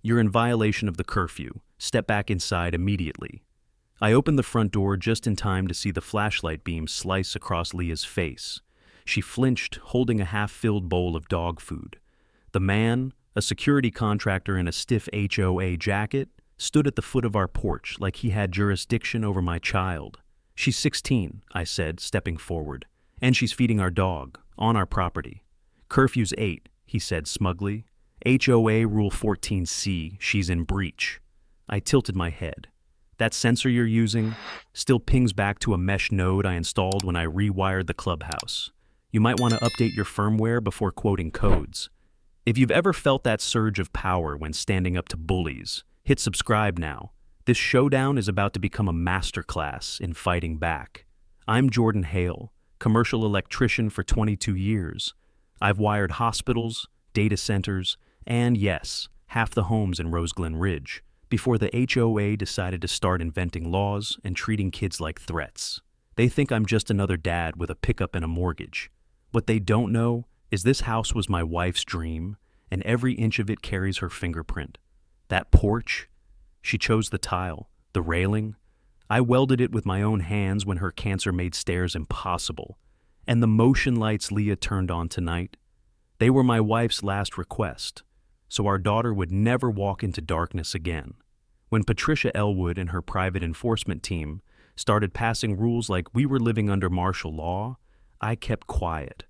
You're in violation of the curfew. Step back inside immediately." I opened the front door just in time to see the flashlight beam slice across Leah's face. She flinched, holding a half-filled bowl of dog food. The man, a security contractor in a stiff HOA jacket, stood at the foot of our porch like he had jurisdiction over my child. "She's 16, I said, stepping forward. "And she's feeding our dog, on our property." "Curfew's 8, he said smugly. "HOA Rule 14C, she's in breach." I tilted my head. "That sensor you're using still pings back to a mesh node I installed when I rewired the clubhouse. You might want to update your firmware before quoting codes." If you've ever felt that surge of power when standing up to bullies, hit subscribe now. This showdown is about to become a masterclass in fighting back. I'm Jordan Hale, commercial electrician for 22 years. I've wired hospitals, data centers, and yes, half the homes in Rose Glen Ridge, before the HOA decided to start inventing laws and treating kids like threats. They think I'm just another dad with a pickup and a mortgage. What they don't know is this house was my wife's dream, and every inch of it carries her fingerprint. That porch, she chose the tile, the railing. I welded it with my own hands when her cancer made stairs impossible. And the motion lights Leah turned on tonight, they were my wife's last request, so our daughter would never walk into darkness again. When Patricia Elwood and her private enforcement team started passing rules like we were living under martial law, I kept quiet.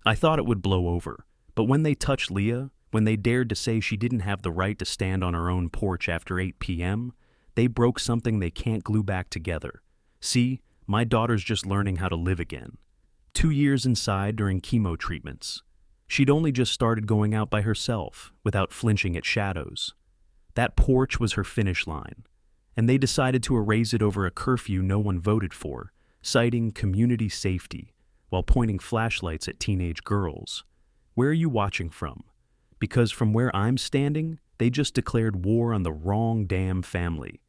I thought it would blow over, but when they touched Leah, when they dared to say she didn't have the right to stand on her own porch after 8 p.m., they broke something they can't glue back together. See, my daughter's just learning how to live again. 2 years inside during chemo treatments. She'd only just started going out by herself, without flinching at shadows. That porch was her finish line, and they decided to erase it over a curfew no one voted for, citing community safety, while pointing flashlights at teenage girls. Where are you watching from? Because from where I'm standing, they just declared war on the wrong damn family.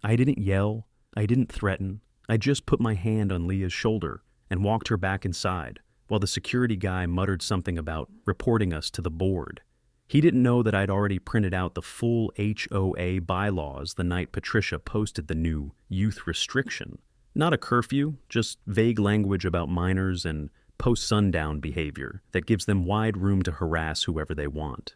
I didn't yell, I didn't threaten, I just put my hand on Leah's shoulder and walked her back inside, while the security guy muttered something about reporting us to the board. He didn't know that I'd already printed out the full HOA bylaws the night Patricia posted the new youth restriction. Not a curfew, just vague language about minors and post-sundown behavior that gives them wide room to harass whoever they want.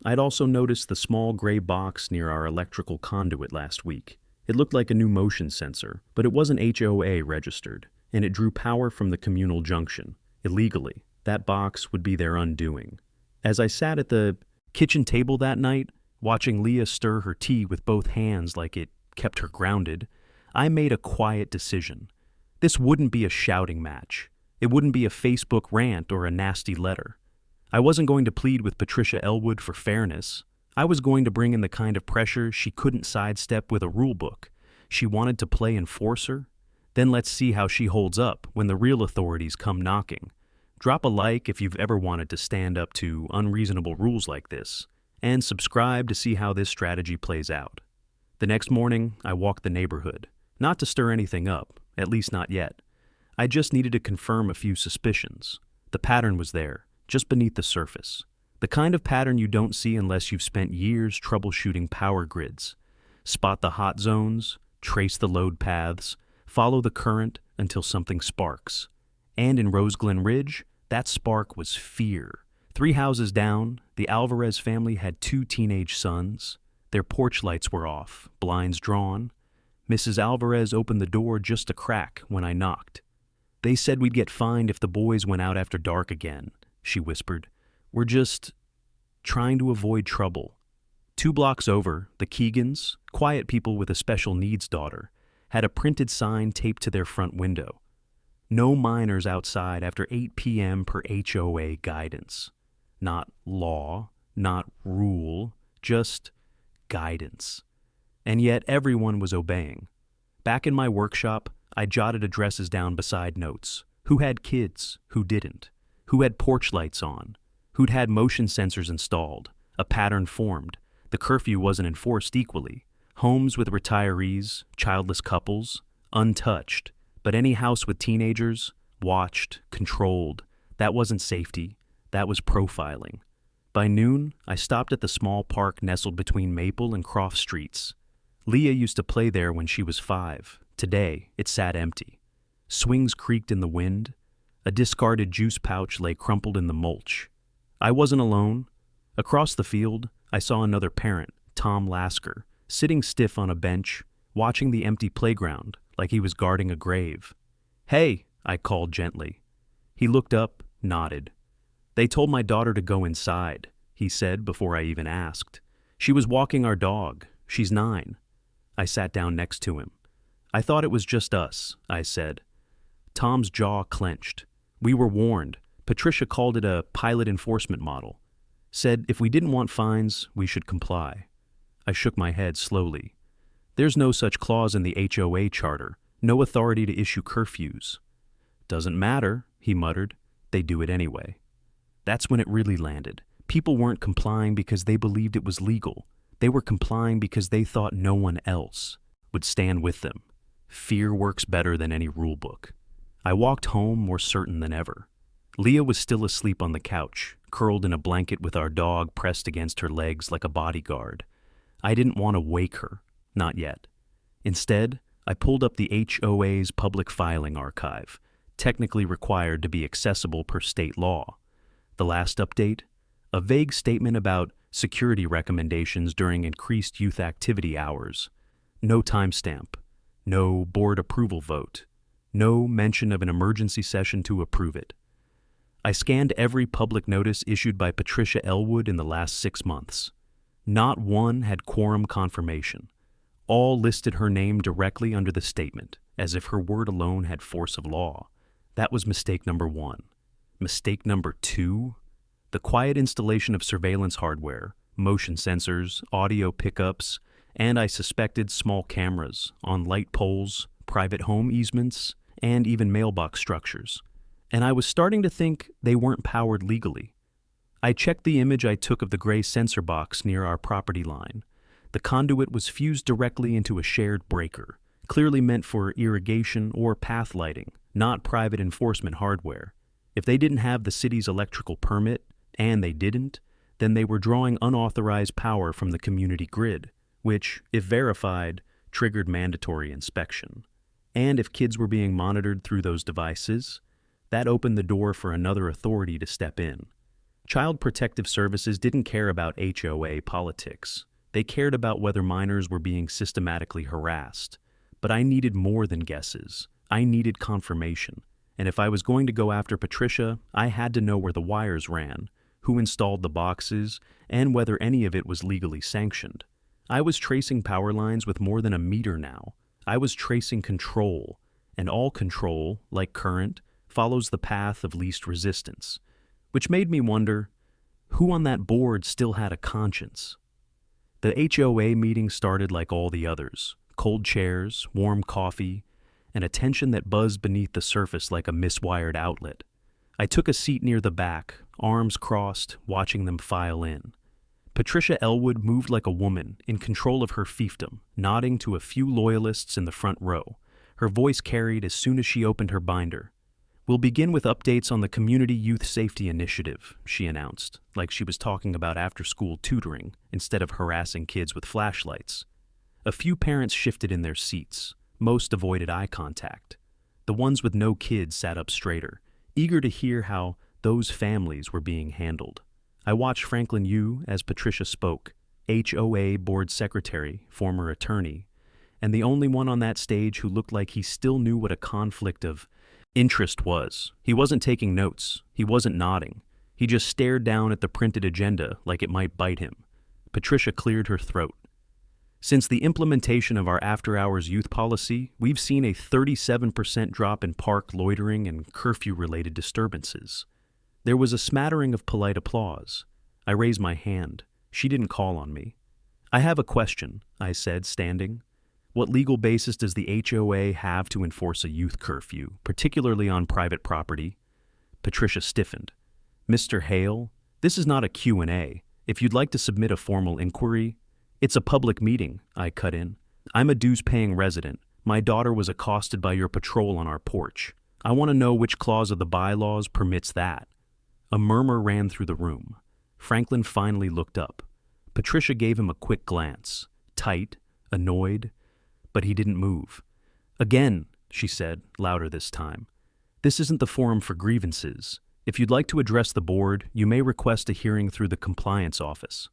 I'd also noticed the small gray box near our electrical conduit last week. It looked like a new motion sensor, but it wasn't HOA registered, and it drew power from the communal junction. Illegally, that box would be their undoing. As I sat at the kitchen table that night, watching Leah stir her tea with both hands like it kept her grounded, I made a quiet decision. This wouldn't be a shouting match. It wouldn't be a Facebook rant or a nasty letter. I wasn't going to plead with Patricia Elwood for fairness. I was going to bring in the kind of pressure she couldn't sidestep with a rule book. She wanted to play enforcer. Then let's see how she holds up when the real authorities come knocking. Drop a like if you've ever wanted to stand up to unreasonable rules like this, and subscribe to see how this strategy plays out. The next morning, I walked the neighborhood. Not to stir anything up, at least not yet. I just needed to confirm a few suspicions. The pattern was there, just beneath the surface. The kind of pattern you don't see unless you've spent years troubleshooting power grids. Spot the hot zones, trace the load paths, follow the current until something sparks. And in Rose Glen Ridge, that spark was fear. 3 houses down, the Alvarez family had 2 teenage sons. Their porch lights were off, blinds drawn. Mrs. Alvarez opened the door just a crack when I knocked. "They said we'd get fined if the boys went out after dark again," she whispered. "We're just trying to avoid trouble." 2 blocks over, the Keegans, quiet people with a special needs daughter, had a printed sign taped to their front window. No minors outside after 8 p.m. per HOA guidance. Not law, not rule, just guidance. And yet everyone was obeying. Back in my workshop, I jotted addresses down beside notes. Who had kids? Who didn't? Who had porch lights on? Who'd had motion sensors installed? A pattern formed. The curfew wasn't enforced equally. Homes with retirees, childless couples, untouched. But any house with teenagers, watched, controlled. That wasn't safety. That was profiling. By noon, I stopped at the small park nestled between Maple and Croft Streets. Leah used to play there when she was 5. Today, it sat empty. Swings creaked in the wind. A discarded juice pouch lay crumpled in the mulch. I wasn't alone. Across the field, I saw another parent, Tom Lasker, sitting stiff on a bench, watching the empty playground like he was guarding a grave. "Hey," I called gently. He looked up, nodded. "They told my daughter to go inside," he said before I even asked. "She was walking our dog. She's 9. I sat down next to him. "I thought it was just us," I said. Tom's jaw clenched. "We were warned. Patricia called it a pilot enforcement model. Said if we didn't want fines, we should comply." I shook my head slowly. "There's no such clause in the HOA charter. No authority to issue curfews." "Doesn't matter," he muttered. "They do it anyway." That's when it really landed. People weren't complying because they believed it was legal. They were complying because they thought no one else would stand with them. Fear works better than any rule book. I walked home more certain than ever. Leah was still asleep on the couch, curled in a blanket with our dog pressed against her legs like a bodyguard. I didn't want to wake her, not yet. Instead, I pulled up the HOA's public filing archive, technically required to be accessible per state law. The last update? A vague statement about security recommendations during increased youth activity hours. No timestamp. No board approval vote. No mention of an emergency session to approve it. I scanned every public notice issued by Patricia Elwood in the last 6 months. Not one had quorum confirmation. All listed her name directly under the statement, as if her word alone had force of law. That was mistake number 1. Mistake number 2? The quiet installation of surveillance hardware, motion sensors, audio pickups, and I suspected small cameras on light poles, private home easements, and even mailbox structures. And I was starting to think they weren't powered legally. I checked the image I took of the gray sensor box near our property line. The conduit was fused directly into a shared breaker, clearly meant for irrigation or path lighting, not private enforcement hardware. If they didn't have the city's electrical permit, and they didn't, then they were drawing unauthorized power from the community grid, which, if verified, triggered mandatory inspection. And if kids were being monitored through those devices, that opened the door for another authority to step in. Child Protective Services didn't care about HOA politics. They cared about whether minors were being systematically harassed. But I needed more than guesses. I needed confirmation. And if I was going to go after Patricia, I had to know where the wires ran, who installed the boxes, and whether any of it was legally sanctioned. I was tracing power lines with more than a meter now. I was tracing control, and all control, like current, follows the path of least resistance, which made me wonder, who on that board still had a conscience? The HOA meeting started like all the others, cold chairs, warm coffee, and a tension that buzzed beneath the surface like a miswired outlet. I took a seat near the back, arms crossed, watching them file in. Patricia Elwood moved like a woman, in control of her fiefdom, nodding to a few loyalists in the front row. Her voice carried as soon as she opened her binder. "We'll begin with updates on the Community Youth Safety Initiative," she announced, like she was talking about after-school tutoring instead of harassing kids with flashlights. A few parents shifted in their seats. Most avoided eye contact. The ones with no kids sat up straighter, eager to hear how those families were being handled. I watched Franklin Yu as Patricia spoke, HOA board secretary, former attorney, and the only one on that stage who looked like he still knew what a conflict of interest was. He wasn't taking notes. He wasn't nodding. He just stared down at the printed agenda like it might bite him. Patricia cleared her throat. "Since the implementation of our after-hours youth policy, we've seen a 37% drop in park loitering and curfew-related disturbances." There was a smattering of polite applause. I raised my hand. She didn't call on me. "I have a question," I said, standing. "What legal basis does the HOA have to enforce a youth curfew, particularly on private property?" Patricia stiffened. "Mr. Hale, this is not a Q&A. If you'd like to submit a formal inquiry—" "It's a public meeting," I cut in. "I'm a dues-paying resident. My daughter was accosted by your patrol on our porch. I want to know which clause of the bylaws permits that." A murmur ran through the room. Franklin finally looked up. Patricia gave him a quick glance, tight, annoyed, but he didn't move. "Again," she said, louder this time. "This isn't the forum for grievances. If you'd like to address the board, you may request a hearing through the compliance office."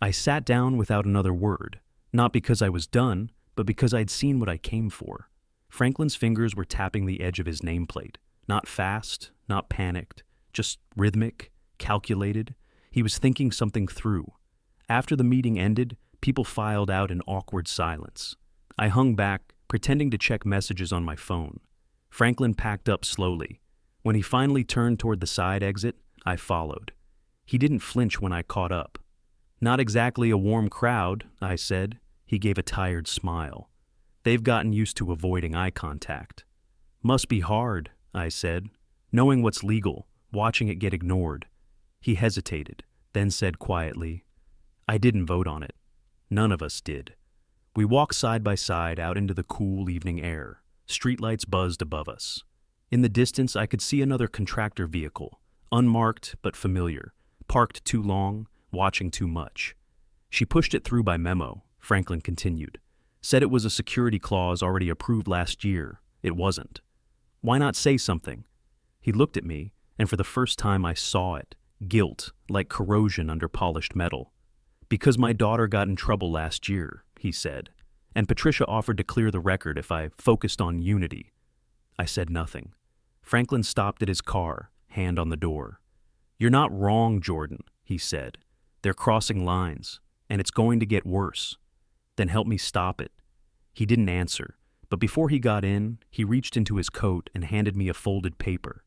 I sat down without another word, not because I was done, but because I'd seen what I came for. Franklin's fingers were tapping the edge of his nameplate. Not fast, not panicked, just rhythmic, calculated. He was thinking something through. After the meeting ended, people filed out in awkward silence. I hung back, pretending to check messages on my phone. Franklin packed up slowly. When he finally turned toward the side exit, I followed. He didn't flinch when I caught up. "Not exactly a warm crowd," I said. He gave a tired smile. "They've gotten used to avoiding eye contact." "Must be hard," I said, "knowing what's legal, watching it get ignored." He hesitated, then said quietly, "I didn't vote on it. None of us did." We walked side by side out into the cool evening air. Streetlights buzzed above us. In the distance, I could see another contractor vehicle, unmarked but familiar, parked too long, watching too much. "She pushed it through by memo," Franklin continued. "Said it was a security clause already approved last year. It wasn't. Why not say something?" He looked at me, and for the first time I saw it, guilt, like corrosion under polished metal. "Because my daughter got in trouble last year," he said, "and Patricia offered to clear the record if I focused on unity." I said nothing. Franklin stopped at his car, hand on the door. "You're not wrong, Jordan," he said. "They're crossing lines, and it's going to get worse. Then help me stop it." He didn't answer, but before he got in, he reached into his coat and handed me a folded paper.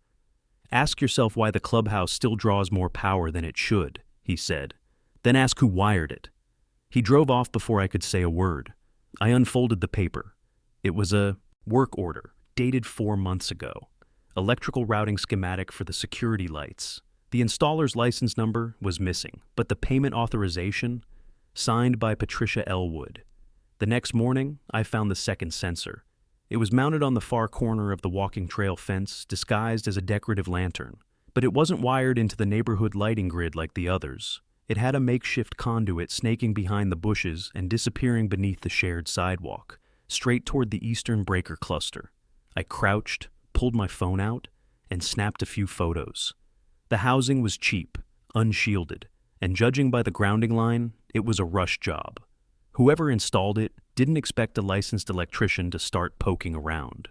"Ask yourself why the clubhouse still draws more power than it should," he said. "Then ask who wired it." He drove off before I could say a word. I unfolded the paper. It was a work order, dated 4 months ago. Electrical routing schematic for the security lights. The installer's license number was missing, but the payment authorization, signed by Patricia Elwood. The next morning, I found the second sensor. It was mounted on the far corner of the walking trail fence, disguised as a decorative lantern. But it wasn't wired into the neighborhood lighting grid like the others. It had a makeshift conduit snaking behind the bushes and disappearing beneath the shared sidewalk, straight toward the eastern breaker cluster. I crouched, pulled my phone out, and snapped a few photos. The housing was cheap, unshielded, and judging by the grounding line, it was a rush job. Whoever installed it didn't expect a licensed electrician to start poking around.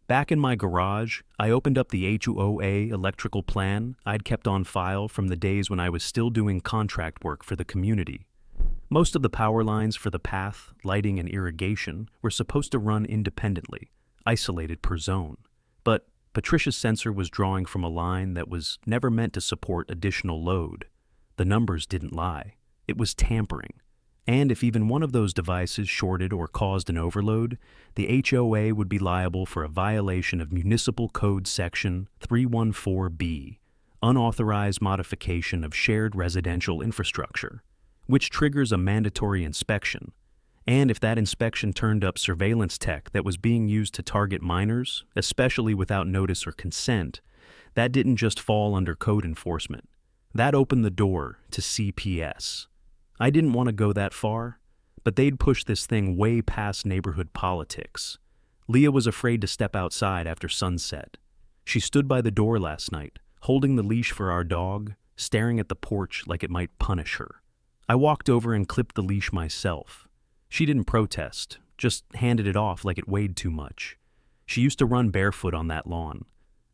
Back in my garage, I opened up the HOA electrical plan I'd kept on file from the days when I was still doing contract work for the community. Most of the power lines for the path, lighting, and irrigation were supposed to run independently, isolated per zone. But Patricia's sensor was drawing from a line that was never meant to support additional load. The numbers didn't lie. It was tampering. And if even one of those devices shorted or caused an overload, the HOA would be liable for a violation of Municipal Code Section 314B, unauthorized modification of shared residential infrastructure, which triggers a mandatory inspection. And if that inspection turned up surveillance tech that was being used to target minors, especially without notice or consent, that didn't just fall under code enforcement. That opened the door to CPS. I didn't want to go that far, but they'd pushed this thing way past neighborhood politics. Leah was afraid to step outside after sunset. She stood by the door last night, holding the leash for our dog, staring at the porch like it might punish her. I walked over and clipped the leash myself. She didn't protest, just handed it off like it weighed too much. She used to run barefoot on that lawn.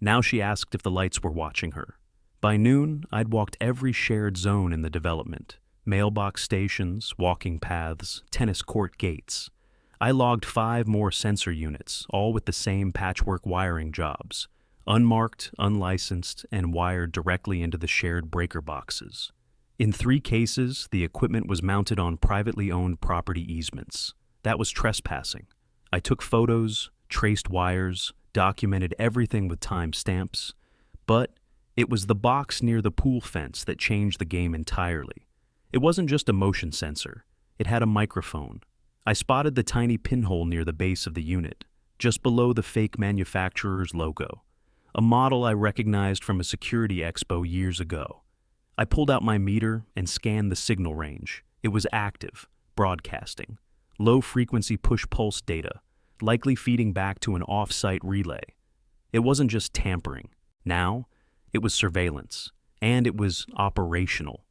Now she asked if the lights were watching her. By noon, I'd walked every shared zone in the development. Mailbox stations, walking paths, tennis court gates. I logged 5 more sensor units, all with the same patchwork wiring jobs, unmarked, unlicensed, and wired directly into the shared breaker boxes. In 3 cases, the equipment was mounted on privately owned property easements. That was trespassing. I took photos, traced wires, documented everything with timestamps, but it was the box near the pool fence that changed the game entirely. It wasn't just a motion sensor. It had a microphone. I spotted the tiny pinhole near the base of the unit, just below the fake manufacturer's logo, a model I recognized from a security expo years ago. I pulled out my meter and scanned the signal range. It was active, broadcasting. Low-frequency push-pulse data, likely feeding back to an off-site relay. It wasn't just tampering. Now, it was surveillance. And it was operational.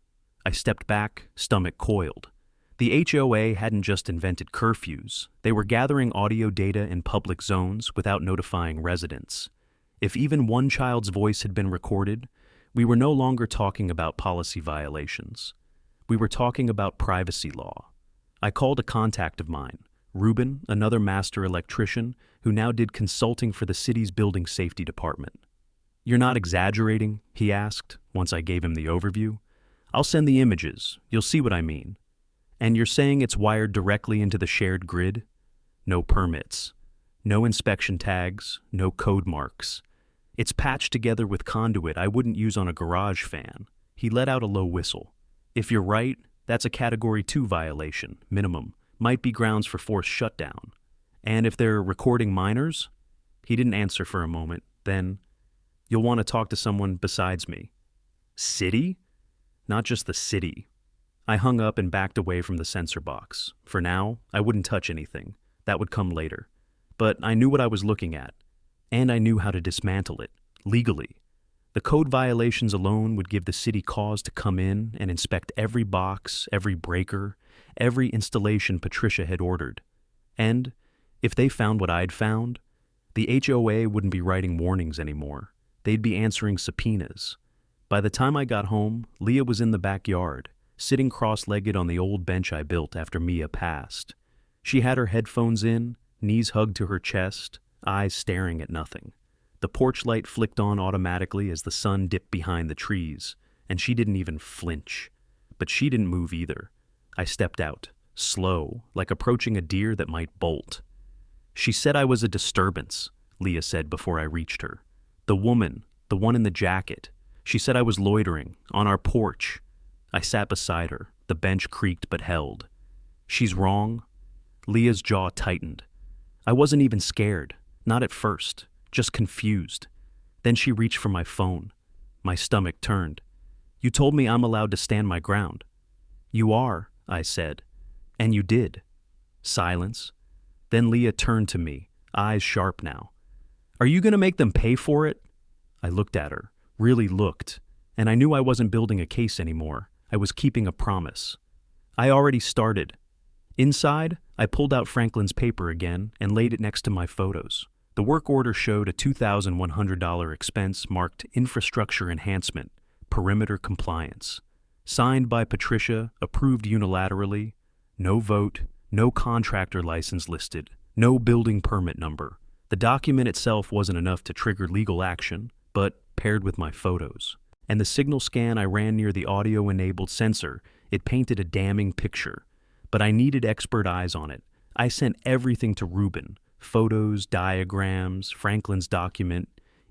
I stepped back, stomach coiled. The HOA hadn't just invented curfews. They were gathering audio data in public zones without notifying residents. If even one child's voice had been recorded, we were no longer talking about policy violations. We were talking about privacy law. I called a contact of mine, Ruben, another master electrician, who now did consulting for the city's building safety department. "You're not exaggerating?" he asked, once I gave him the overview. "I'll send the images. You'll see what I mean. And you're saying it's wired directly into the shared grid? No permits. No inspection tags. No code marks. It's patched together with conduit I wouldn't use on a garage fan." He let out a low whistle. "If you're right, that's a Category 2 violation, minimum. Might be grounds for forced shutdown. And if they're recording minors?" He didn't answer for a moment. Then, "You'll want to talk to someone besides me." City? Not just the city. I hung up and backed away from the sensor box. For now, I wouldn't touch anything. That would come later. But I knew what I was looking at. And I knew how to dismantle it, legally. The code violations alone would give the city cause to come in and inspect every box, every breaker, every installation Patricia had ordered. And, if they found what I'd found, the HOA wouldn't be writing warnings anymore. They'd be answering subpoenas. By the time I got home, Leah was in the backyard, sitting cross-legged on the old bench I built after Mia passed. She had her headphones in, knees hugged to her chest, eyes staring at nothing. The porch light flicked on automatically as the sun dipped behind the trees, and she didn't even flinch. But she didn't move either. I stepped out, slow, like approaching a deer that might bolt. "She said I was a disturbance," Leah said before I reached her. "The woman, the one in the jacket. She said I was loitering, on our porch." I sat beside her. The bench creaked but held. "She's wrong?" Leah's jaw tightened. I wasn't even scared. Not at first. Just confused. Then she reached for my phone. My stomach turned. "You told me I'm allowed to stand my ground." "You are," I said. "And you did." Silence. Then Leah turned to me, eyes sharp now. "Are you going to make them pay for it?" I looked at her, really looked, and I knew I wasn't building a case anymore. I was keeping a promise. I already started. Inside, I pulled out Franklin's paper again and laid it next to my photos. The work order showed a $2,100 expense marked Infrastructure Enhancement, Perimeter Compliance. Signed by Patricia, approved unilaterally, no vote, no contractor license listed, no building permit number. The document itself wasn't enough to trigger legal action, but paired with my photos and the signal scan I ran near the audio-enabled sensor, it painted a damning picture. But I needed expert eyes on it. I sent everything to Ruben. Photos, diagrams, Franklin's document,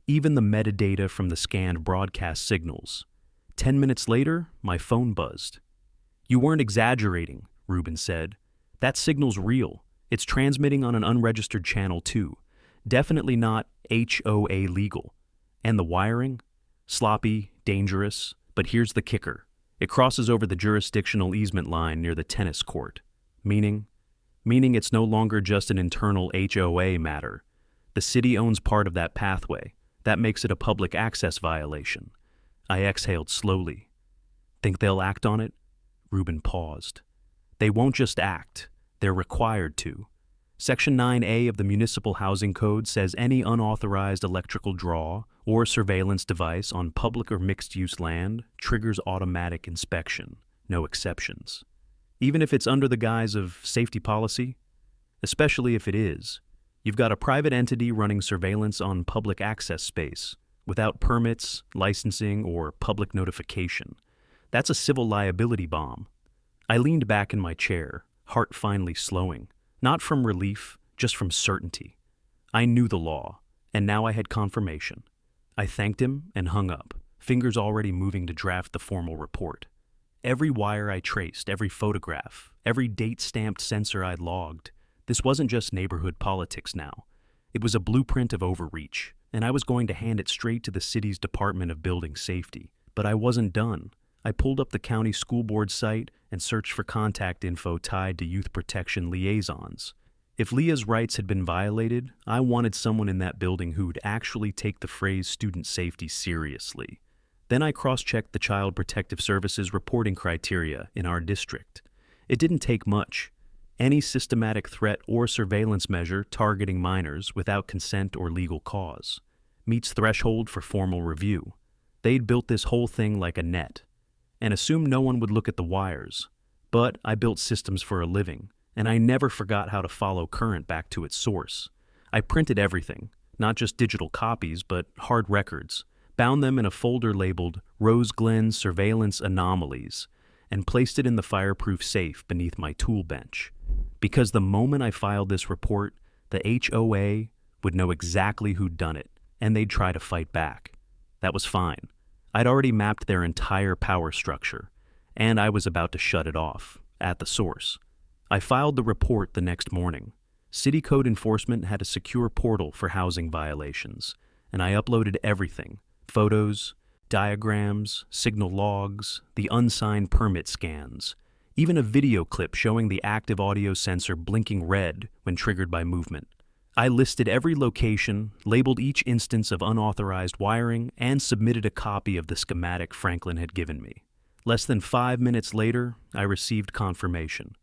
even the metadata from the scanned broadcast signals. 10 minutes later, my phone buzzed. "You weren't exaggerating," Ruben said. "That signal's real. It's transmitting on an unregistered channel too. Definitely not HOA legal. And the wiring? Sloppy, dangerous, but here's the kicker. It crosses over the jurisdictional easement line near the tennis court. Meaning it's no longer just an internal HOA matter. The city owns part of that pathway. That makes it a public access violation." I exhaled slowly. "Think they'll act on it?" Ruben paused. "They won't just act. They're required to. Section 9A of the Municipal Housing Code says any unauthorized electrical draw or surveillance device on public or mixed-use land triggers automatic inspection, no exceptions. Even if it's under the guise of safety policy, especially if it is, you've got a private entity running surveillance on public access space without permits, licensing, or public notification. That's a civil liability bomb. I leaned back in my chair, heart finally slowing. Not from relief, just from certainty. I knew the law, and now I had confirmation. I thanked him and hung up, fingers already moving to draft the formal report. Every wire I traced, every photograph, every date-stamped sensor I'd logged, this wasn't just neighborhood politics now. It was a blueprint of overreach, and I was going to hand it straight to the city's Department of Building Safety. But I wasn't done. I pulled up the county school board site and searched for contact info tied to youth protection liaisons. If Leah's rights had been violated, I wanted someone in that building who'd actually take the phrase student safety seriously. Then I cross-checked the Child Protective Services reporting criteria in our district. It didn't take much. Any systematic threat or surveillance measure targeting minors without consent or legal cause meets threshold for formal review. They'd built this whole thing like a net and assumed no one would look at the wires. But I built systems for a living, and I never forgot how to follow current back to its source. I printed everything, not just digital copies, but hard records, bound them in a folder labeled Rose Glen Surveillance Anomalies, and placed it in the fireproof safe beneath my tool bench. Because the moment I filed this report, the HOA would know exactly who'd done it, and they'd try to fight back. That was fine. I'd already mapped their entire power structure, and I was about to shut it off, at the source. I filed the report the next morning. City code enforcement had a secure portal for housing violations, and I uploaded everything: photos, diagrams, signal logs, the unsigned permit scans, even a video clip showing the active audio sensor blinking red when triggered by movement. I listed every location, labeled each instance of unauthorized wiring, and submitted a copy of the schematic Franklin had given me. Less than 5 minutes later, I received confirmation.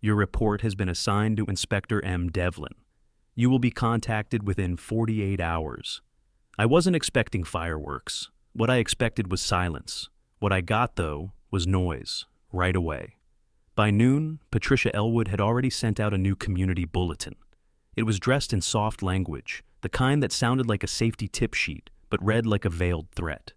Your report has been assigned to Inspector M. Devlin. You will be contacted within 48 hours. I wasn't expecting fireworks. What I expected was silence. What I got, though, was noise, right away. By noon, Patricia Elwood had already sent out a new community bulletin. It was dressed in soft language, the kind that sounded like a safety tip sheet, but read like a veiled threat.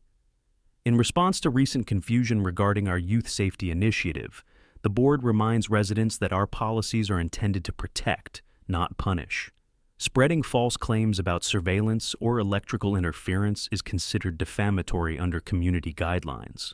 In response to recent confusion regarding our youth safety initiative, the board reminds residents that our policies are intended to protect, not punish. Spreading false claims about surveillance or electrical interference is considered defamatory under community guidelines.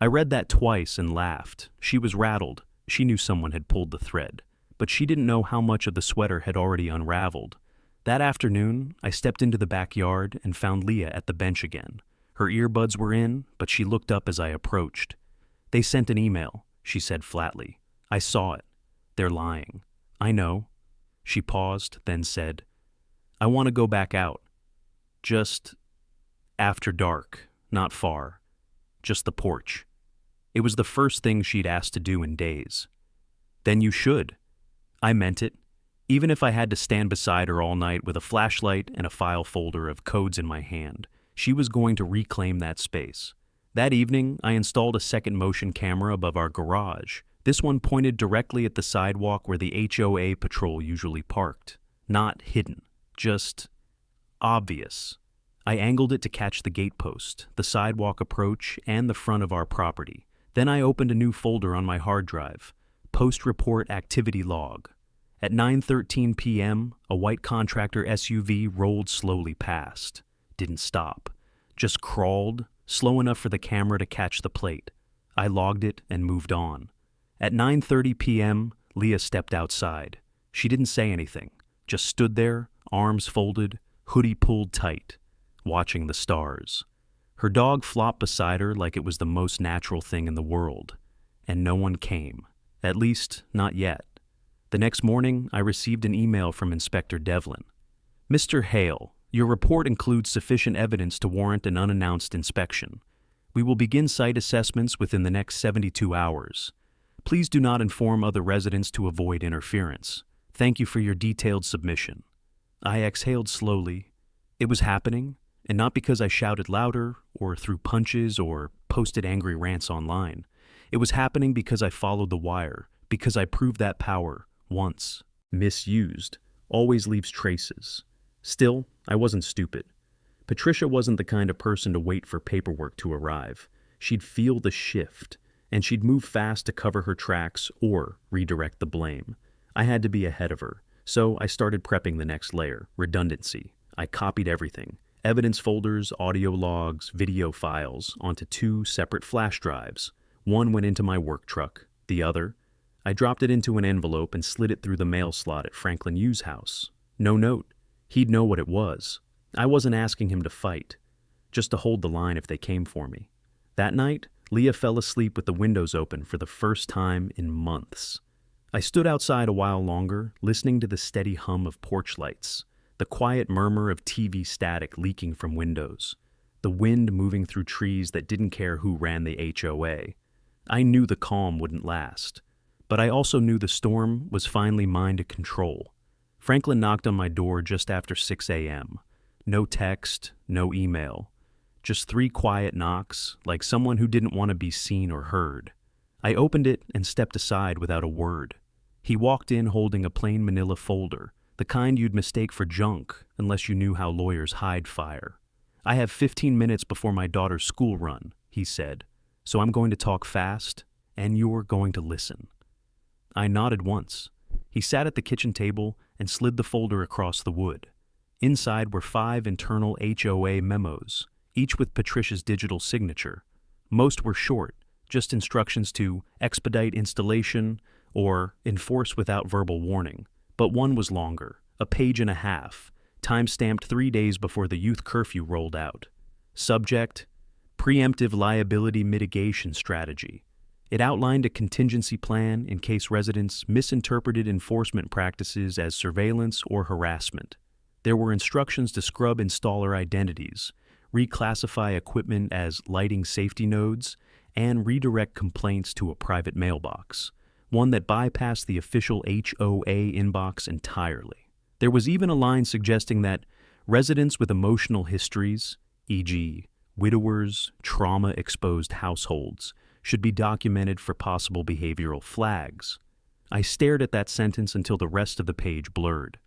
I read that twice and laughed. She was rattled. She knew someone had pulled the thread, but she didn't know how much of the sweater had already unraveled. That afternoon, I stepped into the backyard and found Leah at the bench again. Her earbuds were in, but she looked up as I approached. They sent an email, she said flatly. I saw it. They're lying. I know. She paused, then said, I want to go back out. Just after dark, not far. Just the porch. It was the first thing she'd asked to do in days. Then you should. I meant it, even if I had to stand beside her all night with a flashlight and a file folder of codes in my hand. She was going to reclaim that space. That evening, I installed a second motion camera above our garage. This one pointed directly at the sidewalk where the HOA patrol usually parked. Not hidden, just obvious. I angled it to catch the gatepost, the sidewalk approach, and the front of our property. Then I opened a new folder on my hard drive. Post-report activity log. At 9:13 p.m., a white contractor SUV rolled slowly past. Didn't stop. Just crawled, slow enough for the camera to catch the plate. I logged it and moved on. At 9:30 p.m., Leah stepped outside. She didn't say anything, just stood there, arms folded, hoodie pulled tight, watching the stars. Her dog flopped beside her like it was the most natural thing in the world. And no one came. At least, not yet. The next morning, I received an email from Inspector Devlin. Mr. Hale, your report includes sufficient evidence to warrant an unannounced inspection. We will begin site assessments within the next 72 hours. Please do not inform other residents to avoid interference. Thank you for your detailed submission. I exhaled slowly. It was happening, and not because I shouted louder, or threw punches, or posted angry rants online. It was happening because I followed the wire, because I proved that power, once misused, always leaves traces. Still, I wasn't stupid. Patricia wasn't the kind of person to wait for paperwork to arrive. She'd feel the shift, and she'd move fast to cover her tracks or redirect the blame. I had to be ahead of her, so I started prepping the next layer, redundancy. I copied everything, evidence folders, audio logs, video files, onto 2 separate flash drives. One went into my work truck, the other, I dropped it into an envelope and slid it through the mail slot at Franklin Yu's house. No note. He'd know what it was. I wasn't asking him to fight, just to hold the line if they came for me. That night, Leah fell asleep with the windows open for the first time in months. I stood outside a while longer, listening to the steady hum of porch lights, the quiet murmur of TV static leaking from windows, the wind moving through trees that didn't care who ran the HOA. I knew the calm wouldn't last, but I also knew the storm was finally mine to control. Franklin knocked on my door just after 6 a.m. No text, no email. Just 3 quiet knocks, like someone who didn't want to be seen or heard. I opened it and stepped aside without a word. He walked in holding a plain manila folder, the kind you'd mistake for junk unless you knew how lawyers hide fire. "I have 15 minutes before my daughter's school run," he said, "so I'm going to talk fast, and you're going to listen." I nodded once. He sat at the kitchen table and slid the folder across the wood. Inside were 5 internal HOA memos, each with Patricia's digital signature. Most were short, just instructions to expedite installation or enforce without verbal warning. But one was longer, a page and a half, time-stamped 3 days before the youth curfew rolled out. Subject: Preemptive Liability Mitigation Strategy. It outlined a contingency plan in case residents misinterpreted enforcement practices as surveillance or harassment. There were instructions to scrub installer identities, reclassify equipment as lighting safety nodes, and redirect complaints to a private mailbox, one that bypassed the official HOA inbox entirely. There was even a line suggesting that residents with emotional histories, e.g., widowers, trauma-exposed households, should be documented for possible behavioral flags. I stared at that sentence until the rest of the page blurred.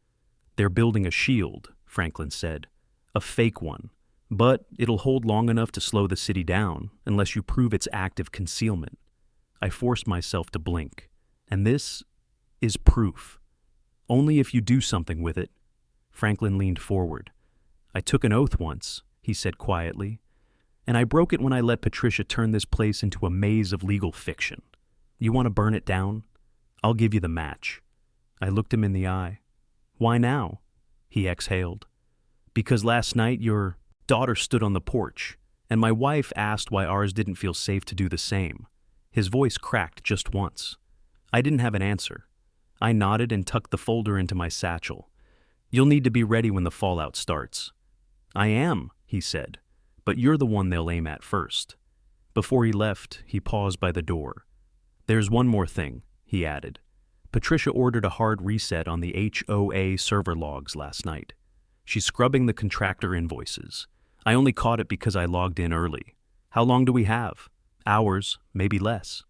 "They're building a shield," Franklin said. "A fake one. But it'll hold long enough to slow the city down, unless you prove it's active concealment." I forced myself to blink. "And this is proof. Only if you do something with it." Franklin leaned forward. "I took an oath once," he said quietly, "and I broke it when I let Patricia turn this place into a maze of legal fiction. You want to burn it down? I'll give you the match." I looked him in the eye. "Why now?" He exhaled. "Because last night your daughter stood on the porch, and my wife asked why ours didn't feel safe to do the same." His voice cracked just once. I didn't have an answer. I nodded and tucked the folder into my satchel. "You'll need to be ready when the fallout starts." "I am," he said, "but you're the one they'll aim at first." Before he left, he paused by the door. "There's one more thing," he added. "Patricia ordered a hard reset on the HOA server logs last night. She's scrubbing the contractor invoices. I only caught it because I logged in early. How long do we have? Hours, maybe less."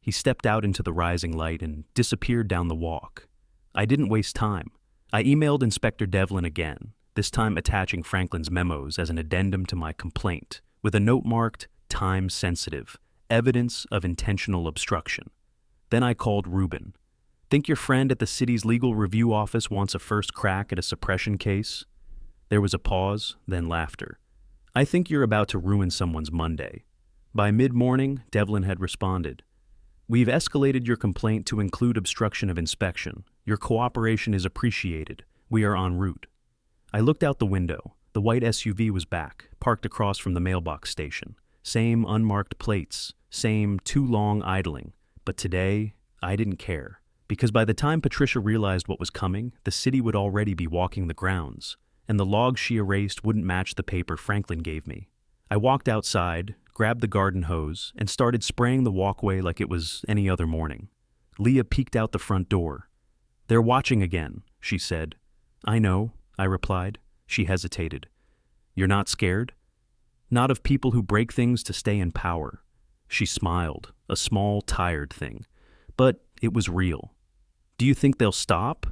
He stepped out into the rising light and disappeared down the walk. I didn't waste time. I emailed Inspector Devlin again, this time attaching Franklin's memos as an addendum to my complaint, with a note marked "time sensitive, evidence of intentional obstruction." Then I called Reuben. "Think your friend at the city's legal review office wants a first crack at a suppression case?" There was a pause, then laughter. "I think you're about to ruin someone's Monday." By mid-morning, Devlin had responded. "We've escalated your complaint to include obstruction of inspection. Your cooperation is appreciated. We are en route." I looked out the window. The white SUV was back, parked across from the mailbox station. Same unmarked plates, same too long idling. But today, I didn't care. Because by the time Patricia realized what was coming, the city would already be walking the grounds, and the logs she erased wouldn't match the paper Franklin gave me. I walked outside, grabbed the garden hose, and started spraying the walkway like it was any other morning. Leah peeked out the front door. "They're watching again," she said. "I know," I replied. She hesitated. "You're not scared?" "Not of people who break things to stay in power." She smiled, a small, tired thing. But it was real. "Do you think they'll stop?"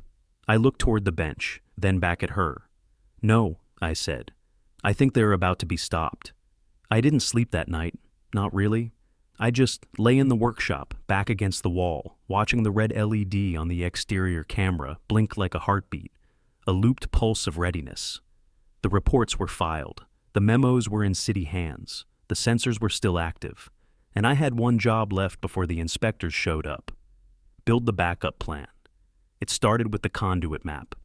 I looked toward the bench, then back at her. "No," I said. "I think they're about to be stopped." I didn't sleep that night, not really. I just lay in the workshop, back against the wall, watching the red LED on the exterior camera blink like a heartbeat, a looped pulse of readiness. The reports were filed. The memos were in city hands. The sensors were still active. And I had one job left before the inspectors showed up. Build the backup plan. It started with the conduit map.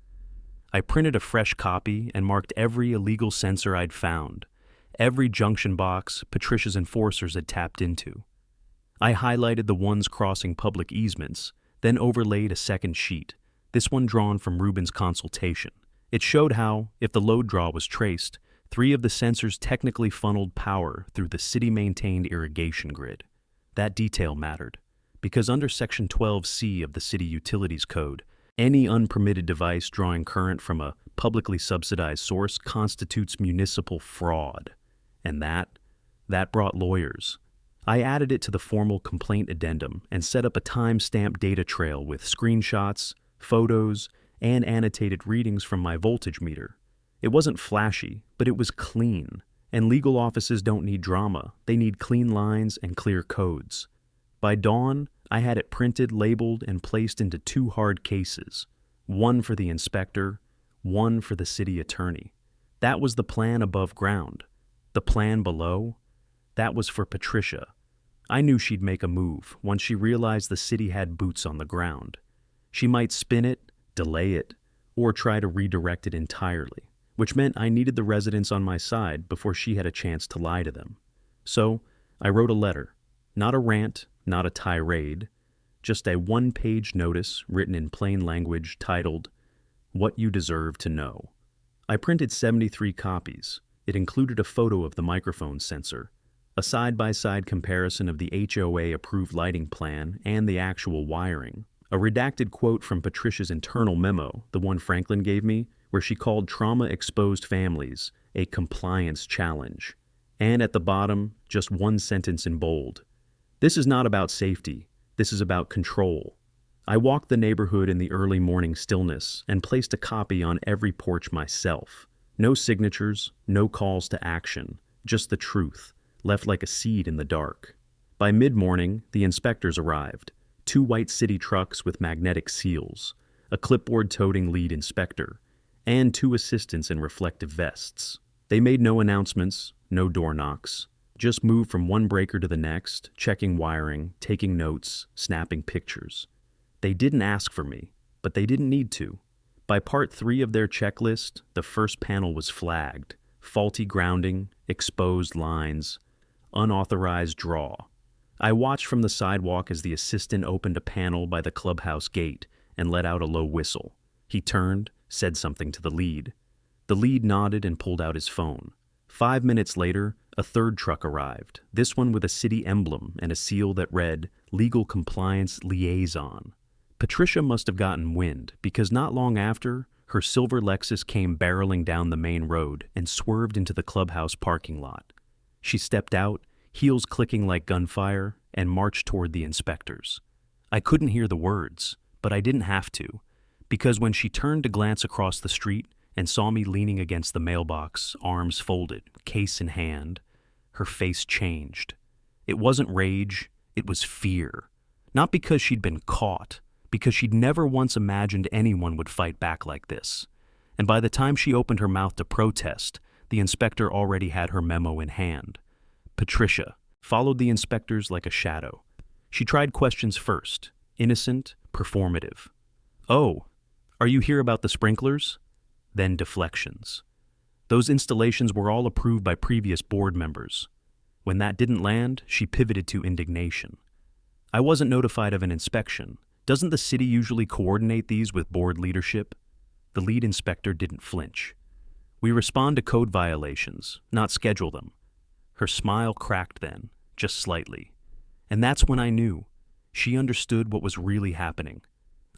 I printed a fresh copy and marked every illegal sensor I'd found, Every junction box Patricia's enforcers had tapped into. I highlighted the ones crossing public easements, then overlaid a second sheet, this one drawn from Rubin's consultation. It showed how, if the load draw was traced, 3 of the sensors technically funneled power through the city-maintained irrigation grid. That detail mattered, because under Section 12C of the City Utilities Code, any unpermitted device drawing current from a publicly subsidized source constitutes municipal fraud. And that brought lawyers. I added it to the formal complaint addendum and set up a time-stamped data trail with screenshots, photos, and annotated readings from my voltage meter. It wasn't flashy, but it was clean. And legal offices don't need drama. They need clean lines and clear codes. By dawn, I had it printed, labeled, and placed into 2 hard cases. One for the inspector, one for the city attorney. That was the plan above ground. The plan below, that was for Patricia. I knew she'd make a move once she realized the city had boots on the ground. She might spin it, delay it, or try to redirect it entirely, which meant I needed the residents on my side before she had a chance to lie to them. So I wrote a letter, not a rant, not a tirade, just a 1-page notice written in plain language titled, "What You Deserve to Know." I printed 73 copies. It included a photo of the microphone sensor, a side-by-side comparison of the HOA-approved lighting plan and the actual wiring, a redacted quote from Patricia's internal memo, the one Franklin gave me, where she called trauma-exposed families a compliance challenge, and at the bottom, just one sentence in bold. This is not about safety. This is about control. I walked the neighborhood in the early morning stillness and placed a copy on every porch myself. No signatures, no calls to action, just the truth, left like a seed in the dark. By mid-morning, the inspectors arrived. 2 white city trucks with magnetic seals, a clipboard-toting lead inspector, and 2 assistants in reflective vests. They made no announcements, no door knocks, just moved from one breaker to the next, checking wiring, taking notes, snapping pictures. They didn't ask for me, but they didn't need to. By part 3 of their checklist, the first panel was flagged: faulty grounding, exposed lines, unauthorized draw. I watched from the sidewalk as the assistant opened a panel by the clubhouse gate and let out a low whistle. He turned, said something to the lead. The lead nodded and pulled out his phone. 5 minutes later, a 3rd truck arrived, this one with a city emblem and a seal that read, "Legal Compliance Liaison." Patricia must have gotten wind, because not long after, her silver Lexus came barreling down the main road and swerved into the clubhouse parking lot. She stepped out, heels clicking like gunfire, and marched toward the inspectors. I couldn't hear the words, but I didn't have to, because when she turned to glance across the street and saw me leaning against the mailbox, arms folded, case in hand, her face changed. It wasn't rage, it was fear. Not because she'd been caught, because she'd never once imagined anyone would fight back like this. And by the time she opened her mouth to protest, the inspector already had her memo in hand. Patricia followed the inspectors like a shadow. She tried questions first, innocent, performative. "Oh, are you here about the sprinklers?" Then deflections. Those installations were all approved by previous board members. When that didn't land, she pivoted to indignation. "I wasn't notified of an inspection. Doesn't the city usually coordinate these with board leadership?" The lead inspector didn't flinch. "We respond to code violations, not schedule them." Her smile cracked then, just slightly. And that's when I knew. She understood what was really happening.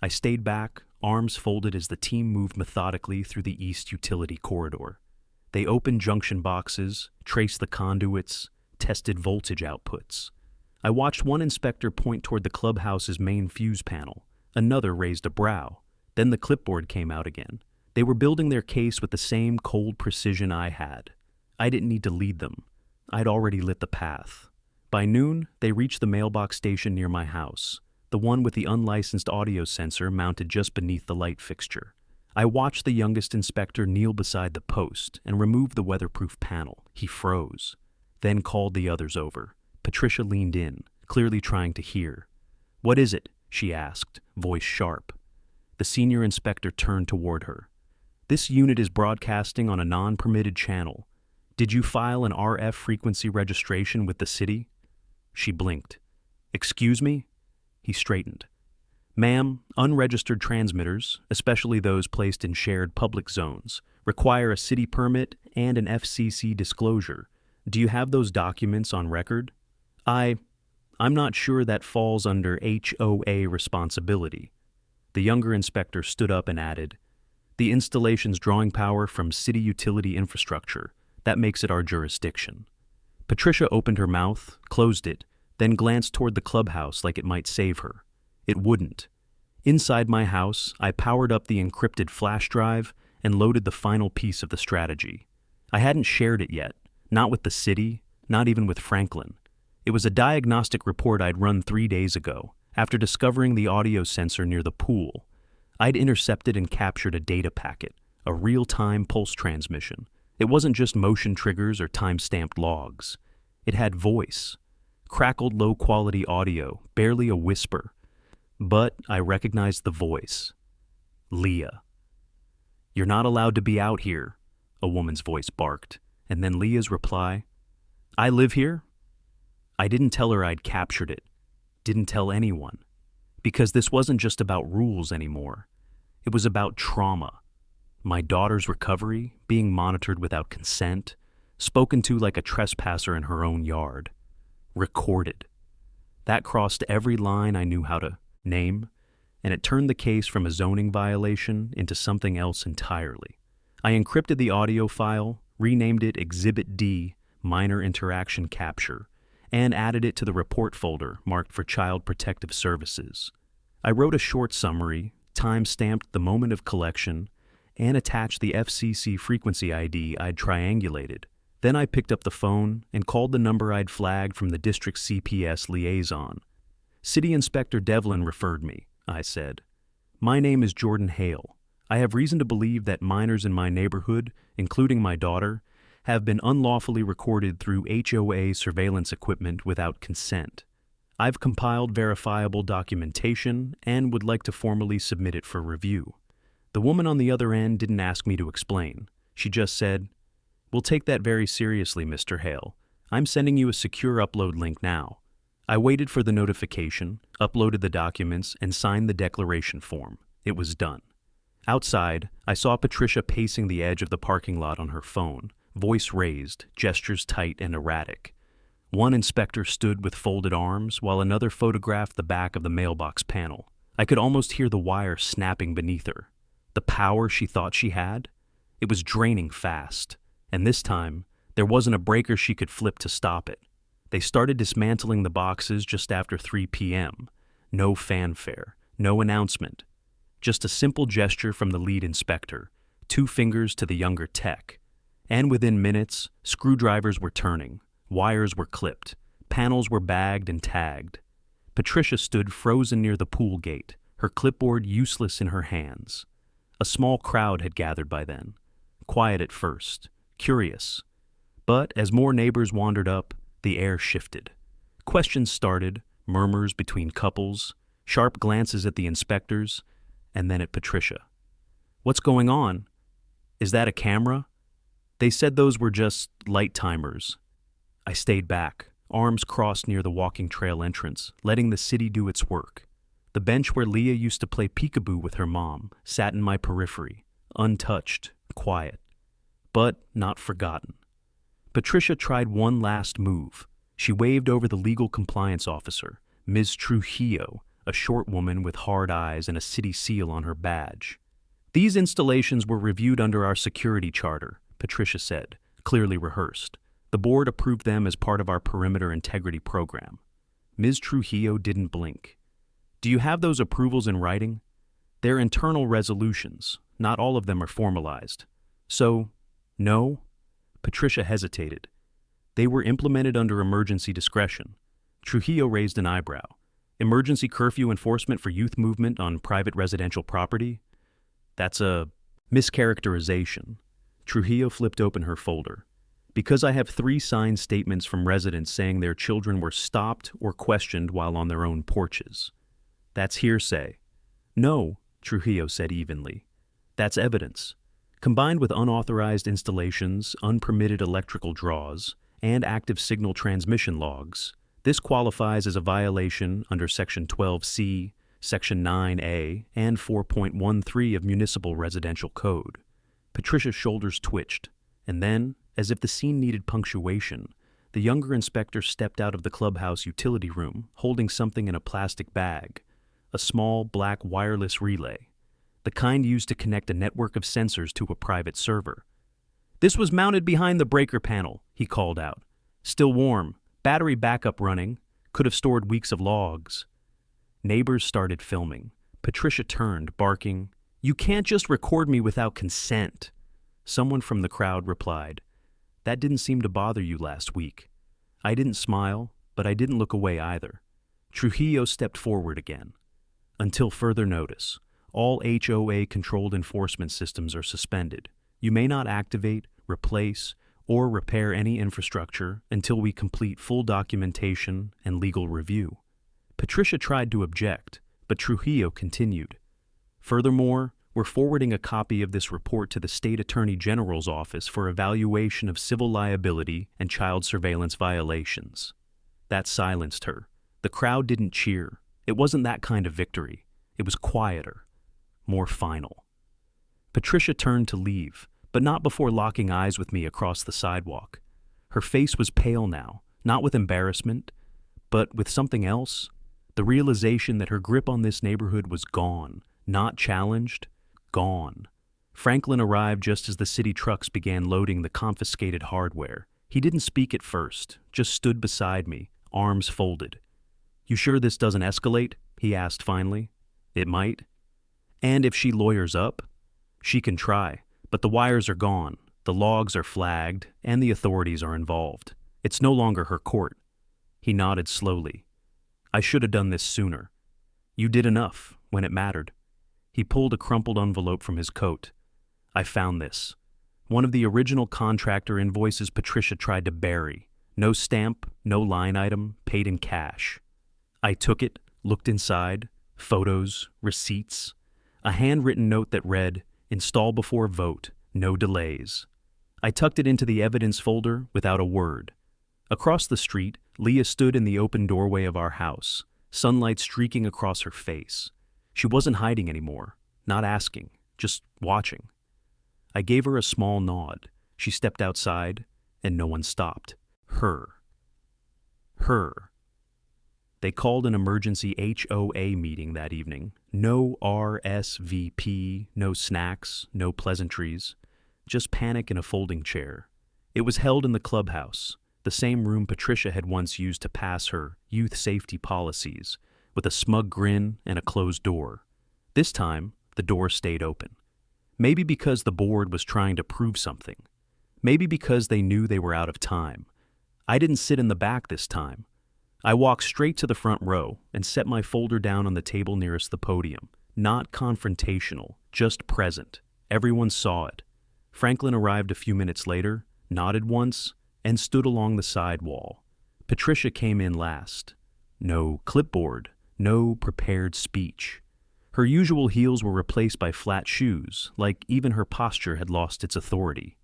I stayed back, arms folded as the team moved methodically through the East Utility Corridor. They opened junction boxes, traced the conduits, tested voltage outputs. I watched one inspector point toward the clubhouse's main fuse panel. Another raised a brow. Then the clipboard came out again. They were building their case with the same cold precision I had. I didn't need to lead them. I'd already lit the path. By noon, they reached the mailbox station near my house, the one with the unlicensed audio sensor mounted just beneath the light fixture. I watched the youngest inspector kneel beside the post and remove the weatherproof panel. He froze, then called the others over. Patricia leaned in, clearly trying to hear. "What is it?" she asked, voice sharp. The senior inspector turned toward her. "This unit is broadcasting on a non-permitted channel. Did you file an RF frequency registration with the city? She blinked. Excuse me? He straightened. Ma'am, unregistered transmitters, especially those placed in shared public zones, require a city permit and an FCC disclosure. Do you have those documents on record? I'm not sure that falls under HOA responsibility. The younger inspector stood up and added, the installation's drawing power from city utility infrastructure. That makes it our jurisdiction. Patricia opened her mouth, closed it, then glanced toward the clubhouse like it might save her. It wouldn't. Inside my house, I powered up the encrypted flash drive and loaded the final piece of the strategy. I hadn't shared it yet, not with the city, not even with Franklin. It was a diagnostic report I'd run 3 days ago, after discovering the audio sensor near the pool. I'd intercepted and captured a data packet, a real-time pulse transmission. It wasn't just motion triggers or time-stamped logs. It had voice, crackled low-quality audio, barely a whisper. But I recognized the voice. Leah. You're not allowed to be out here, a woman's voice barked, and then Leah's reply, I live here? I didn't tell her I'd captured it. Didn't tell anyone. Because this wasn't just about rules anymore. It was about trauma. My daughter's recovery, being monitored without consent, spoken to like a trespasser in her own yard. Recorded. That crossed every line I knew how to name, and it turned the case from a zoning violation into something else entirely. I encrypted the audio file, renamed it Exhibit D, Minor Interaction Capture, and added it to the report folder marked for Child Protective Services. I wrote a short summary, time-stamped the moment of collection, and attached the FCC frequency ID I'd triangulated. Then I picked up the phone and called the number I'd flagged from the district CPS liaison. City Inspector Devlin referred me, I said. My name is Jordan Hale. I have reason to believe that minors in my neighborhood, including my daughter, have been unlawfully recorded through HOA surveillance equipment without consent. I've compiled verifiable documentation and would like to formally submit it for review. The woman on the other end didn't ask me to explain. She just said, We'll take that very seriously, Mr. Hale. I'm sending you a secure upload link now. I waited for the notification, uploaded the documents, and signed the declaration form. It was done. Outside, I saw Patricia pacing the edge of the parking lot on her phone, voice raised, gestures tight and erratic. One inspector stood with folded arms, while another photographed the back of the mailbox panel. I could almost hear the wire snapping beneath her. The power she thought she had? It was draining fast, and this time, there wasn't a breaker she could flip to stop it. They started dismantling the boxes just after 3 p.m. No fanfare, no announcement. Just a simple gesture from the lead inspector, 2 fingers to the younger tech. And within minutes, screwdrivers were turning, wires were clipped, panels were bagged and tagged. Patricia stood frozen near the pool gate, her clipboard useless in her hands. A small crowd had gathered by then. Quiet at first, curious. But as more neighbors wandered up, the air shifted. Questions started, murmurs between couples, sharp glances at the inspectors, and then at Patricia. What's going on? Is that a camera? They said those were just light timers. I stayed back, arms crossed near the walking trail entrance, letting the city do its work. The bench where Leah used to play peekaboo with her mom sat in my periphery, untouched, quiet, but not forgotten. Patricia tried one last move. She waved over the legal compliance officer, Ms. Trujillo, a short woman with hard eyes and a city seal on her badge. These installations were reviewed under our security charter, Patricia said, clearly rehearsed. The board approved them as part of our perimeter integrity program. Ms. Trujillo didn't blink. Do you have those approvals in writing? They're internal resolutions. Not all of them are formalized. So, no? Patricia hesitated. They were implemented under emergency discretion. Trujillo raised an eyebrow. Emergency curfew enforcement for youth movement on private residential property? That's a mischaracterization. Trujillo flipped open her folder. Because I have 3 signed statements from residents saying their children were stopped or questioned while on their own porches. That's hearsay. No, Trujillo said evenly. That's evidence. Combined with unauthorized installations, unpermitted electrical draws, and active signal transmission logs, this qualifies as a violation under Section 12C, Section 9A, and 4.13 of Municipal Residential Code. Patricia's shoulders twitched, and then, as if the scene needed punctuation, the younger inspector stepped out of the clubhouse utility room holding something in a plastic bag, a small black wireless relay, the kind used to connect a network of sensors to a private server. "This was mounted behind the breaker panel," he called out. "Still warm, battery backup running, could have stored weeks of logs." Neighbors started filming. Patricia turned, barking, "You can't just record me without consent." Someone from the crowd replied, "That didn't seem to bother you last week." I didn't smile, but I didn't look away either. Trujillo stepped forward again. "Until further notice, all HOA-controlled enforcement systems are suspended. You may not activate, replace, or repair any infrastructure until we complete full documentation and legal review." Patricia tried to object, but Trujillo continued. "Furthermore, we're forwarding a copy of this report to the State Attorney General's office for evaluation of civil liability and child surveillance violations." That silenced her. The crowd didn't cheer. It wasn't that kind of victory. It was quieter, more final. Patricia turned to leave, but not before locking eyes with me across the sidewalk. Her face was pale now, not with embarrassment, but with something else. The realization that her grip on this neighborhood was gone, not challenged, gone. Franklin arrived just as the city trucks began loading the confiscated hardware. He didn't speak at first, just stood beside me, arms folded. "You sure this doesn't escalate?" he asked finally. "It might." "And if she lawyers up?" "She can try, but the wires are gone, the logs are flagged, and the authorities are involved. It's no longer her court." He nodded slowly. "I should have done this sooner." "You did enough, when it mattered." He pulled a crumpled envelope from his coat. "I found this. One of the original contractor invoices Patricia tried to bury. No stamp, no line item, paid in cash." I took it, looked inside, photos, receipts, a handwritten note that read, "Install before vote, no delays." I tucked it into the evidence folder without a word. Across the street, Leah stood in the open doorway of our house, sunlight streaking across her face. She wasn't hiding anymore, not asking, just watching. I gave her a small nod. She stepped outside, and no one stopped. Her. They called an emergency HOA meeting that evening. No RSVP, no snacks, no pleasantries, just panic in a folding chair. It was held in the clubhouse, the same room Patricia had once used to pass her youth safety policies, with a smug grin and a closed door. This time, the door stayed open. Maybe because the board was trying to prove something. Maybe because they knew they were out of time. I didn't sit in the back this time. I walked straight to the front row and set my folder down on the table nearest the podium. Not confrontational, just present. Everyone saw it. Franklin arrived a few minutes later, nodded once, and stood along the side wall. Patricia came in last. No clipboard, no prepared speech. Her usual heels were replaced by flat shoes, like even her posture had lost its authority.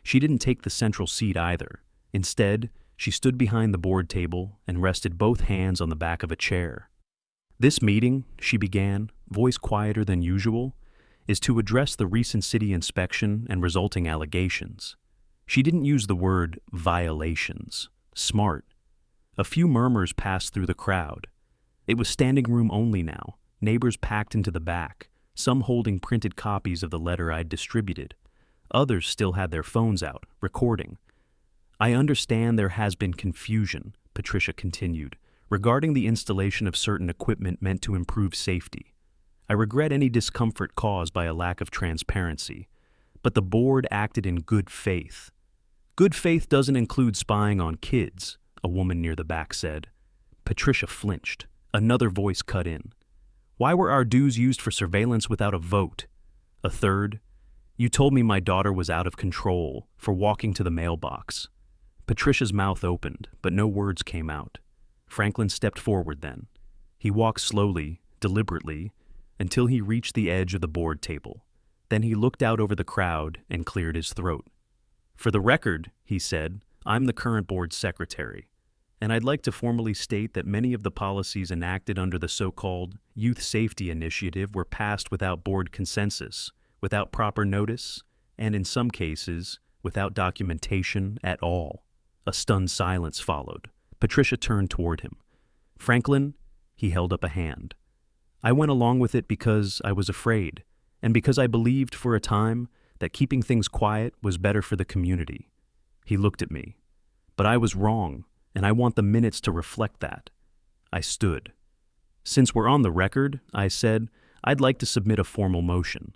She didn't take the central seat either. Instead, she stood behind the board table and rested both hands on the back of a chair. "This meeting," she began, voice quieter than usual, "is to address the recent city inspection and resulting allegations." She didn't use the word violations. Smart. A few murmurs passed through the crowd. It was standing room only now, neighbors packed into the back, some holding printed copies of the letter I'd distributed. Others still had their phones out, recording. "I understand there has been confusion," Patricia continued, "regarding the installation of certain equipment meant to improve safety. I regret any discomfort caused by a lack of transparency, but the board acted in good faith." "Good faith doesn't include spying on kids," a woman near the back said. Patricia flinched. Another voice cut in. "Why were our dues used for surveillance without a vote?" A third, "You told me my daughter was out of control for walking to the mailbox." Patricia's mouth opened, but no words came out. Franklin stepped forward then. He walked slowly, deliberately, until he reached the edge of the board table. Then he looked out over the crowd and cleared his throat. "For the record," he said, "I'm the current board secretary, and I'd like to formally state that many of the policies enacted under the so-called Youth Safety Initiative were passed without board consensus, without proper notice, and in some cases, without documentation at all." A stunned silence followed. Patricia turned toward him. "Franklin," he held up a hand. "I went along with it because I was afraid, and because I believed for a time that keeping things quiet was better for the community." He looked at me. "But I was wrong, and I want the minutes to reflect that." I stood. "Since we're on the record," I said, "I'd like to submit a formal motion."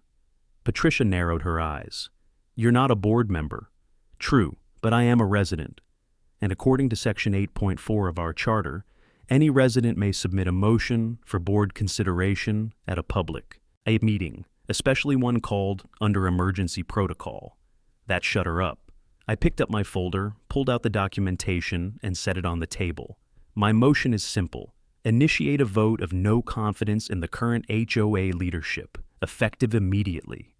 Patricia narrowed her eyes. "You're not a board member." "True, but I am a resident. And according to Section 8.4 of our charter, any resident may submit a motion for board consideration at a meeting, especially one called under emergency protocol. That shut her up. I picked up my folder, pulled out the documentation, and set it on the table. My motion is simple. Initiate a vote of no confidence in the current HOA leadership, effective immediately.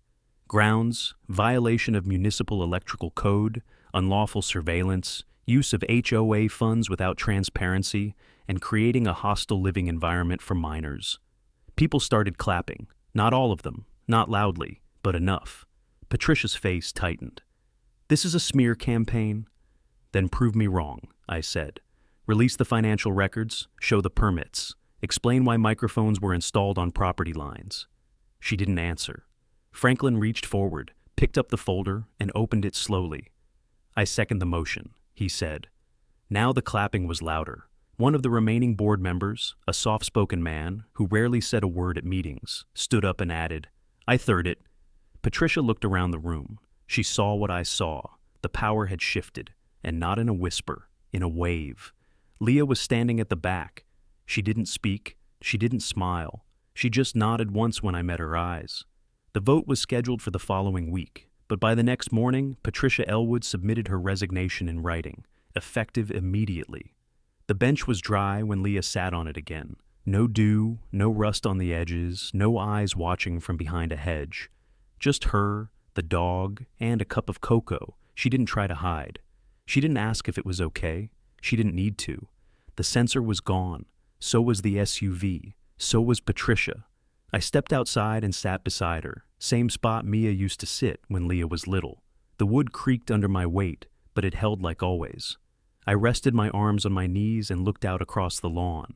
Grounds: violation of municipal electrical code, unlawful surveillance, use of HOA funds without transparency, and creating a hostile living environment for minors. People started clapping. Not all of them, not loudly, but enough. Patricia's face tightened. "This is a smear campaign?" "Then prove me wrong," I said. "Release the financial records, show the permits, explain why microphones were installed on property lines." She didn't answer. Franklin reached forward, picked up the folder, and opened it slowly. "I second the motion," he said. Now the clapping was louder. One of the remaining board members, a soft-spoken man who rarely said a word at meetings, stood up and added, "I third it." Patricia looked around the room. She saw what I saw. The power had shifted, and not in a whisper, in a wave. Leah was standing at the back. She didn't speak. She didn't smile. She just nodded once when I met her eyes. The vote was scheduled for the following week, but by the next morning, Patricia Elwood submitted her resignation in writing, effective immediately. The bench was dry when Leah sat on it again. No dew, no rust on the edges, no eyes watching from behind a hedge. Just her, the dog, and a cup of cocoa she didn't try to hide. She didn't ask if it was okay. She didn't need to. The sensor was gone. So was the SUV. So was Patricia. I stepped outside and sat beside her, same spot Mia used to sit when Leah was little. The wood creaked under my weight, but it held like always. I rested my arms on my knees and looked out across the lawn.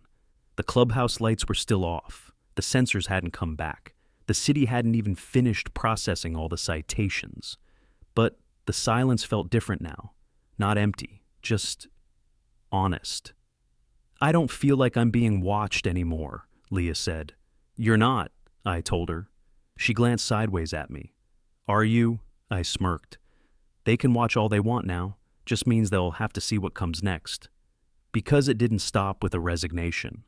The clubhouse lights were still off. The sensors hadn't come back. The city hadn't even finished processing all the citations. But the silence felt different now. Not empty, just honest. "I don't feel like I'm being watched anymore," Leah said. "You're not," I told her. She glanced sideways at me. "Are you?" I smirked. "They can watch all they want now. Just means they'll have to see what comes next." Because it didn't stop with a resignation.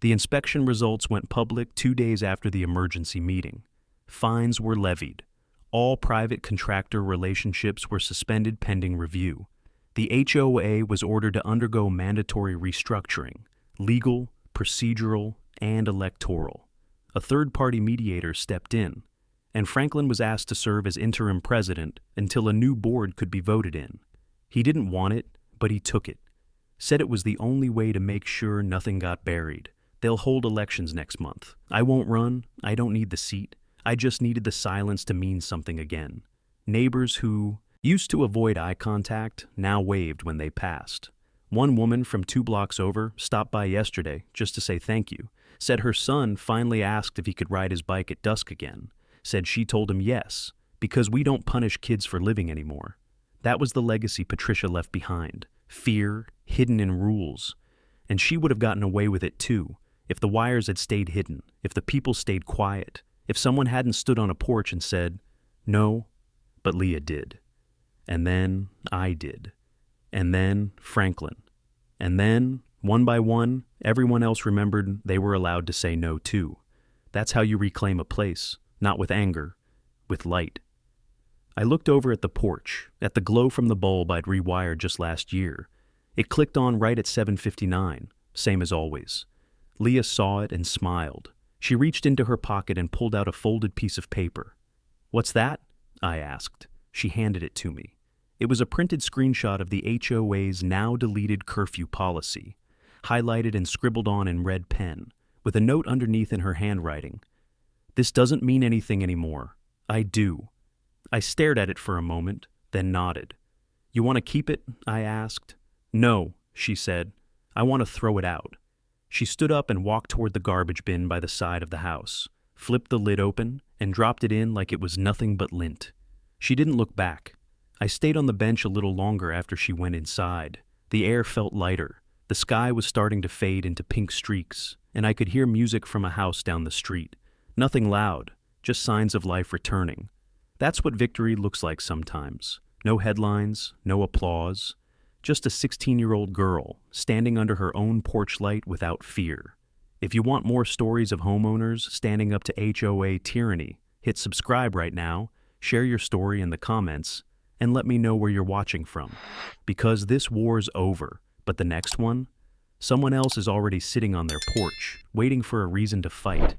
The inspection results went public 2 days after the emergency meeting. Fines were levied. All private contractor relationships were suspended pending review. The HOA was ordered to undergo mandatory restructuring, legal, procedural, and electoral. A third-party mediator stepped in, and Franklin was asked to serve as interim president until a new board could be voted in. He didn't want it, but he took it. Said it was the only way to make sure nothing got buried. They'll hold elections next month. I won't run. I don't need the seat. I just needed the silence to mean something again. Neighbors who used to avoid eye contact now waved when they passed. One woman from 2 blocks over stopped by yesterday just to say thank you. Said her son finally asked if he could ride his bike at dusk again. Said she told him yes, because we don't punish kids for living anymore. That was the legacy Patricia left behind. Fear, hidden in rules. And she would have gotten away with it too, if the wires had stayed hidden, if the people stayed quiet, if someone hadn't stood on a porch and said, "No," but Leah did. And then I did. And then Franklin. And then, one by one, everyone else remembered they were allowed to say no too. That's how you reclaim a place, not with anger, with light. I looked over at the porch, at the glow from the bulb I'd rewired just last year. It clicked on right at 7:59, same as always. Leah saw it and smiled. She reached into her pocket and pulled out a folded piece of paper. "What's that?" I asked. She handed it to me. It was a printed screenshot of the HOA's now-deleted curfew policy, highlighted and scribbled on in red pen, with a note underneath in her handwriting. "This doesn't mean anything anymore. I do." I stared at it for a moment, then nodded. "You want to keep it?" I asked. "No," she said. "I want to throw it out." She stood up and walked toward the garbage bin by the side of the house, flipped the lid open, and dropped it in like it was nothing but lint. She didn't look back. I stayed on the bench a little longer after she went inside. The air felt lighter. The sky was starting to fade into pink streaks, and I could hear music from a house down the street. Nothing loud, just signs of life returning. That's what victory looks like sometimes. No headlines, no applause. Just a 16-year-old girl standing under her own porch light without fear. If you want more stories of homeowners standing up to HOA tyranny, hit subscribe right now, share your story in the comments, and let me know where you're watching from. Because this war's over, but the next one? Someone else is already sitting on their porch, waiting for a reason to fight.